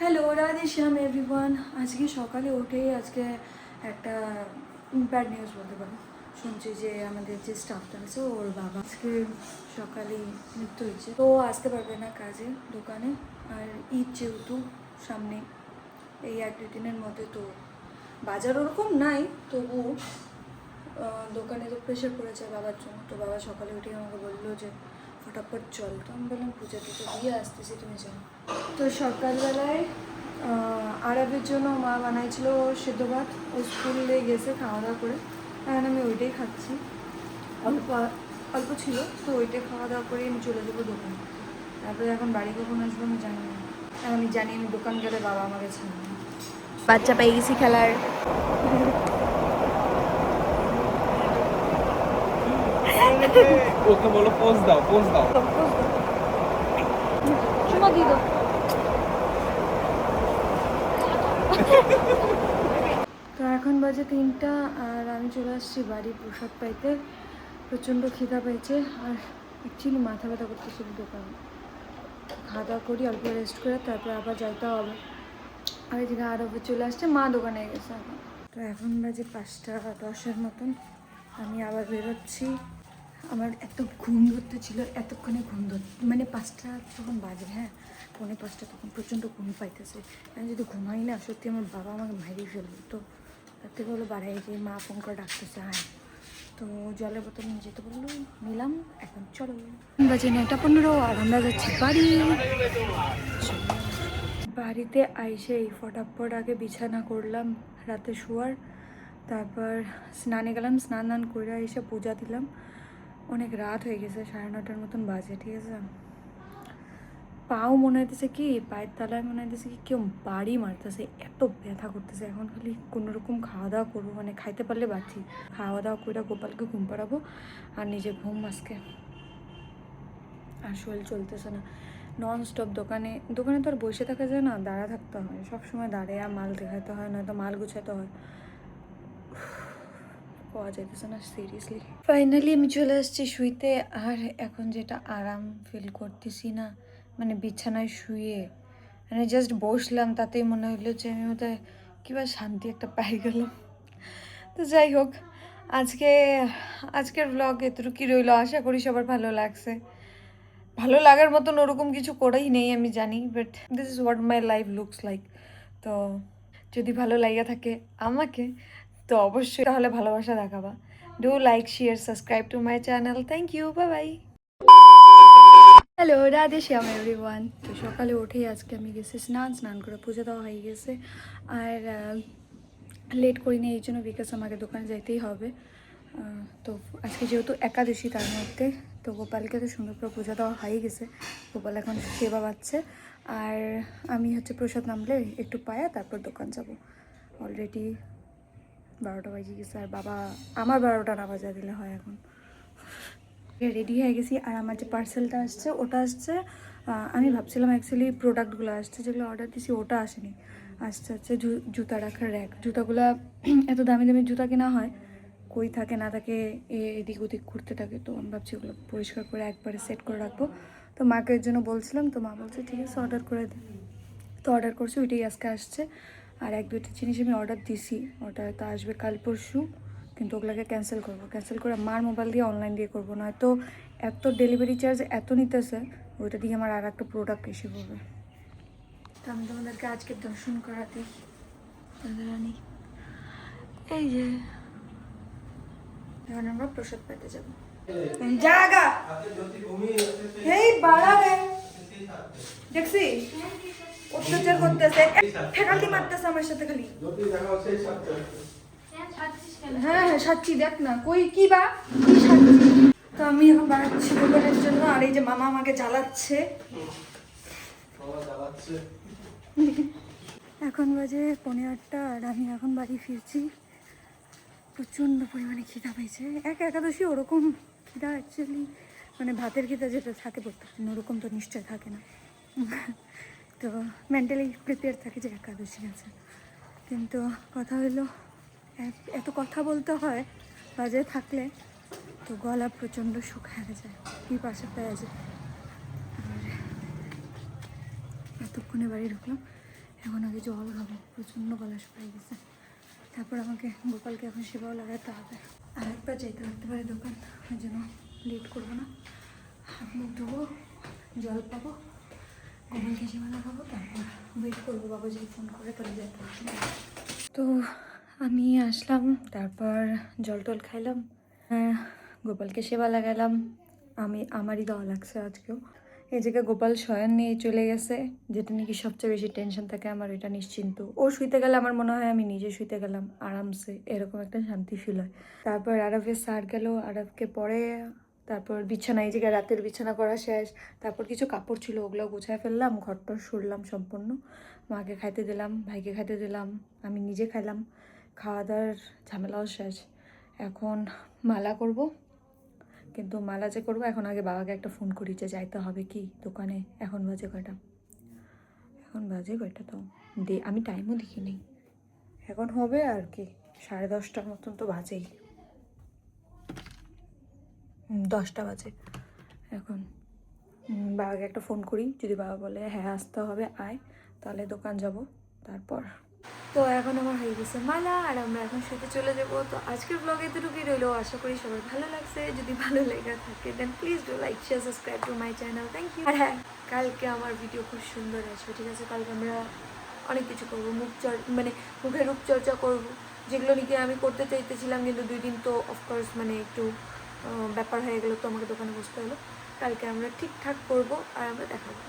Hello Radhe Shyam everyone. আজকে সকালে উঠেই আজকে একটা ব্যাড নিউজ বলতে পারো শুনছি যে আমাদের যে স্টাফটা আছে ওর বাবা আজকে সকালেই মৃত্যু হয়েছে। তো আসতে পারবে না কাজে দোকানে, আর ঈদ যেহেতু সামনে এই 1-2 দিনের মধ্যে, তো বাজার ওরকম নাই, তবু দোকানে তো প্রেশার পড়েছে বাবার জন্য। তো বাবা সকালে উঠে আমাকে বললো যে ফটাফট চল। তো আমি বললাম পূজা টুজো দিয়ে আসতেছি, তুমি যাও। তো সকালবেলায় আরবের জন্য মা বানাইছিল সেদ্ধ ভাত, ও স্কুলে গেছে খাওয়া দাওয়া করে। এখন আমি ওইটাই খাচ্ছি, অল্প অল্প ছিল, তো ওইটাই খাওয়া দাওয়া করে আমি চলে যাবো দোকানে। তারপরে এখন বাড়ি কখন আসবো আমি জানি না। আমি জানি আমি দোকান গেলে বাবা আমাকে ছাড়বে না। বাচ্চা পেয়ে গেছি খেলার। ওকে বলো পোজ দাও, পোজ দাও। চুমা দিয়ে দাও। তো এখন বাজে 3টা, আর আমি চলে আসছি বাড়ি প্রসাদ পাইতে। প্রচণ্ড খিদা পেয়েছে, আর অ্যাকচুয়ালি মাথা ব্যথা করতেছিল দোকানে। খাওয়া দাওয়া করি, অল্প রেস্ট করে তারপর আবার যাইতে হবে। আর এদিকে আরও চলে আসছে, মা দোকানে গেছে এখন। তো এখন বাজে 5টা 10-এর মতন, আমি আবার বেরোচ্ছি। আমার এত ঘুম ধরতে ছিল, এতক্ষণে ঘুম মানে 5টা তখন বাজে, হ্যাঁ 4:45 তখন প্রচণ্ড ঘুম পাইতেছে। আমি যদি ঘুমাই না সত্যি আমার বাবা আমাকে মাইরেই ফেলবে। তো তার থেকে বলো বাড়াই যে মা ফোন করে ডাকতেছে, হ্যাঁ। তো জলের বোতল নিয়ে যেতে বললো, নিলাম। এখন চলো, বাজে 9টা 15, আর আমরা যাচ্ছি বাড়ি। বাড়িতে আইসেই ফটাফট আগে বিছানা করলাম রাতে শোয়ার, তারপর স্নানে গেলাম, স্নান করে এসে পূজা দিলাম। অনেক রাত হয়ে গেছে, 9:30 মতন বাজে, ঠিক আছে। পাও মনে হইতেছে কি, পায়ের তলায় মনে হইতেছে কি কেউ বাড়ি মারতেছে, এত ব্যথা করতেছে। এখন খালি কোনোরকম খাওয়া দাওয়া করবো, মানে খাইতে পারলে বাঁচি। খাওয়া দাওয়া করে গোপালকে ঘুম পাড়াবো, আর নিজে ঘুম আজকে। আর শরীর চলতেছে না, নন স্টপ দোকানে দোকানে তো আর বসে থাকা যায় না, দাঁড়া থাকতে হয় সবসময়, দাঁড়িয়ে মাল দেখাতে হয়, নয়তো মাল গুছাতে হয়। পাওয়া যাইতেছে না সিরিয়াসলি। ফাইনালি আমি চলে আসছি শুইতে, আর এখন যেটা আরাম ফিল করতেছি না, মানে বিছানায় শুয়ে মানে জাস্ট বসলাম, তাতেই মনে হলো যে আমি বোধহয় কিংবা শান্তি একটা পাই গেলাম। তো যাই হোক, আজকের ব্লগ এতটুকুই রইলো। আশা করি সবার ভালো লাগছে। ভালো লাগার মতন ওরকম কিছু করেই নেই আমি জানি, but this is what my life looks like. তো যদি ভালো লাগা থাকে আমাকে, তো অবশ্যই তাহলে ভালোবাসা দেখাবা। Do like, share, subscribe to my channel. Thank you, bye bye. Hello Radhe Shyam everyone. তো সকালে উঠেই আজকে আমি গেছি স্নান করে পুজো দেওয়া হয়ে গেছে, আর লেট করিনি এই জন্য, বিকজ আমাকে দোকানে যাইতেই হবে। তো আজকে যেহেতু একাদশী, তার মধ্যে তো গোপালকে তো সুন্দর করে পূজা দেওয়া হয়ে গেছে। গোপাল এখন সেবা পাচ্ছে, আর আমি হচ্ছে প্রসাদ নামলে একটু পায়া তারপর দোকান যাব। অলরেডি 12টা বাজে গেছে, আর বাবা আমার 12টা না বাজা দিলে হয়। এখন রেডি হয়ে গেছি, আর আমার যে পার্সেলটা আসছে ওটা আসছে। আমি ভাবছিলাম অ্যাকচুয়ালি প্রোডাক্টগুলো আসছে, যেগুলো অর্ডার দিছি ওটা আসেনি। আসছে হচ্ছে জুতা রাখার র্যাক। জুতাগুলা এত দামি দামি জুতা কেনা হয়, কই থাকে না থাকে, এদিক ওদিক ঘুরতে থাকে। তো আমি ভাবছি ওগুলো পরিষ্কার করে একবারে সেট করে রাখবো। তো মাকে এর জন্য বলছিলাম, তো মা বলছে ঠিক আছে অর্ডার করে দে। তো অর্ডার করছি, ওইটাই আজকে আসছে। আর 1-2টা জিনিস আমি অর্ডার দিছি, ওটা তো আসবে কাল পরশু। কিন্তু ওগুলোকে ক্যান্সেল করবো, ক্যান্সেল করে মার মোবাইল দিয়ে অনলাইন দিয়ে করবো, নয়তো এত ডেলিভারি চার্জ এত নিতেছে, ওইটা দিয়ে আমার আর একটা প্রোডাক্ট এসে পড়বে। তো আমি তোমাদেরকে আজকে দর্শন করাতে রানী, এই যে এখন আমরা প্রসাদ পেতে যাবো। জাগা এই বাড়াবে দেখছি অত্যাচার করতেছে, ঠেকালি মারতেছে আমার সাথে খালি। হ্যাঁ হ্যাঁ সাচ্ছি, দেখ না কই কি বা কি সাচ্ছি। তো আমি এখন বাড়াচ্ছি দোকানের জন্য, আর এই যে মামা আমাকে জ্বালাচ্ছে। এখন বাজে 8:15, আর আমি এখন বাড়ি ফিরছি। প্রচণ্ড পরিমাণে খিদা পেয়েছে। একাদশী ওরকম খিদা অ্যাকচুয়ালি, মানে ভাতের খিদা যেটা থাকে প্রত্যেকদিন, ওরকম তো নিশ্চয় থাকে না। তো মেন্টালি প্রিপেয়ার থাকে যে একাদশী আছে। কিন্তু কথা হলো এত কথা বলতে হয় বাজে থাকলে, তো গলা প্রচণ্ড শুকায় যায়, পিপাসা পেয়ে যায়। আর এতক্ষণে বাড়ি ঢুকলাম, এখন আগে জল খাবো, প্রচণ্ড গলা শুকিয়ে গেছে। তারপর আমাকে গোপালকে এখন সেবাও লাগাতে হবে। আর একবার যেতে পারতে পারে দোকান, ওই জন্য লেট করবো না। হাত মুখ ধোবো, জল পাবো, গোপালকে সেবা লাগাবো, তারপর ওয়েট করবো বাবা যদি ফোন করে তাহলে যেতে হবে। তো আমি আসলাম, তারপর জল টল খাইলাম, গোপালকে সেবা লাগালাম। আমারই দেওয়া লাগছে আজকেও। এই জায়গায় গোপাল শয়ন নিয়ে চলে গেছে, যেটা নাকি সবচেয়ে বেশি টেনশন থাকে আমার, এটা নিশ্চিন্ত। ও শুইতে গেলে আমার মনে হয় আমি নিজে শুইতে গেলাম আরামসে, এরকম একটা শান্তি ফিল হয়। তারপর আরবের স্যার গেল, আরবকে পরে তারপর বিছানা, এই জায়গায় রাতের বিছানা করা শেষ। তারপর কিছু কাপড় ছিল, ওগুলো গুছায় ফেললাম, ঘরটর সরলাম সম্পূর্ণ। মাকে খাইতে দিলাম, ভাইকে খাইতে দিলাম, আমি নিজে খাইলাম। খাওয়া দাওয়ার ঝামেলাও শেষ। এখন মালা করব, কিন্তু মালা যে করবো এখন আগে বাবাকে একটা ফোন করি যে যাইতে হবে কি দোকানে। এখন বাজে কয়টা? এখন বাজে কয়টা তো আমি টাইমও দেখিনি। এখন হবে আর কি 10:30টার মতন তো বাজেই, 10টা বাজে এখন। বাবাকে একটা ফোন করি, যদি বাবা বলে হ্যাঁ আসতে হবে আয়, তাহলে দোকান যাব। তারপর তো এখন আমার হয়ে গেছে মালা, আর আমরা এখন শুতে চলে যাব। তো আজকের ব্লগ এতটুকুই রইলো, আশা করি সবার ভালো লাগছে। যদি ভালো লেগে থাকে then please do like share subscribe to my channel. Thank you. আর হ্যাঁ, কালকে আমার ভিডিও খুব সুন্দর আসবে, ঠিক আছে? কালকে আমরা অনেক কিছু করবো, মানে মুখের রূপচর্চা করবো, যেগুলো নাকি আমি করতে চাইতেছিলাম, কিন্তু 2 দিন তো অফকোর্স মানে একটু ব্যাপার হয়ে গেলো, তো আমাকে দোকানে বসতে হলো। কালকে আমরা ঠিকঠাক করবো আর আমরা দেখাবো।